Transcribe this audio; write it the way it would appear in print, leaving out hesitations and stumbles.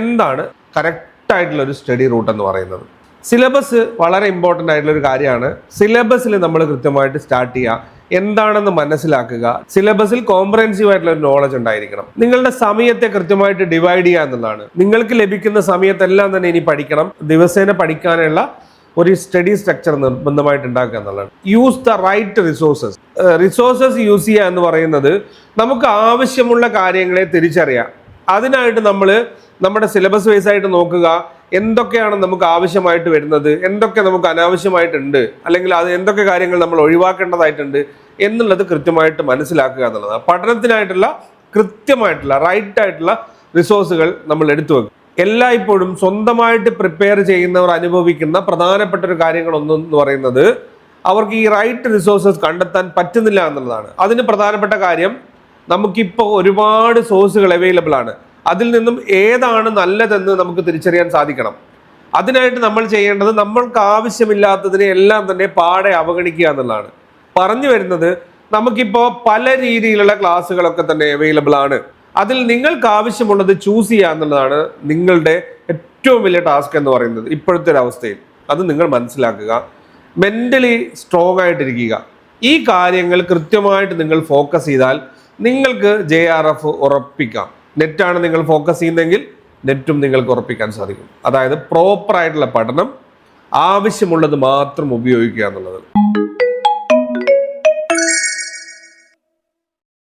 എന്താണ് കറക്റ്റ് ആയിട്ടുള്ള ഒരു സ്റ്റഡി റൂട്ട് എന്ന് പറയുന്നത്? സിലബസ് വളരെ ഇമ്പോർട്ടൻ്റ് ആയിട്ടുള്ള ഒരു കാര്യമാണ്. സിലബസിൽ നമ്മൾ കൃത്യമായിട്ട് സ്റ്റാർട്ട് ചെയ്യുക, എന്താണെന്ന് മനസ്സിലാക്കുക. സിലബസിൽ കോംപ്രഹെൻസീവ് ആയിട്ടുള്ള ഒരു നോളജ് ഉണ്ടായിരിക്കണം. നിങ്ങളുടെ സമയത്തെ കൃത്യമായിട്ട് ഡിവൈഡ് ചെയ്യുക എന്നുള്ളതാണ്. നിങ്ങൾക്ക് ലഭിക്കുന്ന സമയത്തെല്ലാം തന്നെ ഇനി പഠിക്കണം. ദിവസേന പഠിക്കാനുള്ള ഒരു സ്റ്റഡി സ്ട്രക്ചർ നിർബന്ധമായിട്ട് ഉണ്ടാക്കുക എന്നുള്ളതാണ്. Use the right resources. Resources use ചെയ്യുക എന്ന് പറയുന്നത് നമുക്ക് ആവശ്യമുള്ള കാര്യങ്ങളെ തിരിച്ചറിയാം. അതിനായിട്ട് നമ്മൾ നമ്മുടെ സിലബസ് വൈസ് ആയിട്ട് നോക്കുക, എന്തൊക്കെയാണ് നമുക്ക് ആവശ്യമായിട്ട് വരുന്നത്, എന്തൊക്കെ നമുക്ക് അനാവശ്യമായിട്ടുണ്ട്, അല്ലെങ്കിൽ അത് എന്തൊക്കെ കാര്യങ്ങൾ നമ്മൾ ഒഴിവാക്കേണ്ടതായിട്ടുണ്ട് എന്നുള്ളത് കൃത്യമായിട്ട് മനസ്സിലാക്കുക എന്നുള്ളതാണ്. പഠനത്തിനായിട്ടുള്ള കൃത്യമായിട്ടുള്ള റൈറ്റ് ആയിട്ടുള്ള റിസോഴ്സുകൾ നമ്മൾ എടുത്തു വെക്കും. എല്ലായ്പ്പോഴും സ്വന്തമായിട്ട് പ്രിപ്പയർ ചെയ്യുന്നവർ അനുഭവിക്കുന്ന പ്രധാനപ്പെട്ട ഒരു കാര്യങ്ങളൊന്നെന്ന് പറയുന്നത് അവർക്ക് ഈ റൈറ്റ് റിസോഴ്സസ് കണ്ടെത്താൻ പറ്റുന്നില്ല എന്നുള്ളതാണ്. അതിന് പ്രധാനപ്പെട്ട കാര്യം, നമുക്കിപ്പോൾ ഒരുപാട് സോഴ്സുകൾ അവൈലബിൾ ആണ്. അതിൽ നിന്നും ഏതാണ് നല്ലതെന്ന് നമുക്ക് തിരിച്ചറിയാൻ സാധിക്കണം. അതിനായിട്ട് നമ്മൾ ചെയ്യേണ്ടത് നമ്മൾക്ക് ആവശ്യമില്ലാത്തതിനെ എല്ലാം തന്നെ പാടെ അവഗണിക്കുക എന്നുള്ളതാണ്. പറഞ്ഞു വരുന്നത്, നമുക്കിപ്പോൾ പല രീതിയിലുള്ള ക്ലാസ്സുകളൊക്കെ തന്നെ അവൈലബിൾ ആണ്. അതിൽ നിങ്ങൾക്ക് ആവശ്യമുള്ളത് ചൂസ് ചെയ്യുക എന്നുള്ളതാണ് നിങ്ങളുടെ ഏറ്റവും വലിയ ടാസ്ക് എന്ന് പറയുന്നത് ഇപ്പോഴത്തെ ഒരു അവസ്ഥയിൽ. അത് നിങ്ങൾ മനസ്സിലാക്കുക. മെന്റലി സ്ട്രോങ് ആയിട്ടിരിക്കുക. ഈ കാര്യങ്ങൾ കൃത്യമായിട്ട് നിങ്ങൾ ഫോക്കസ് ചെയ്താൽ നിങ്ങൾക്ക് JRF ഉറപ്പിക്കാം. നെറ്റാണ് നിങ്ങൾ ഫോക്കസ് ചെയ്യുന്നതെങ്കിൽ നെറ്റും നിങ്ങൾക്ക് ഉറപ്പിക്കാൻ സാധിക്കും. അതായത് പ്രോപ്പറായിട്ടുള്ള പഠനം, ആവശ്യമുള്ളത് മാത്രം ഉപയോഗിക്കുക എന്നുള്ളത്.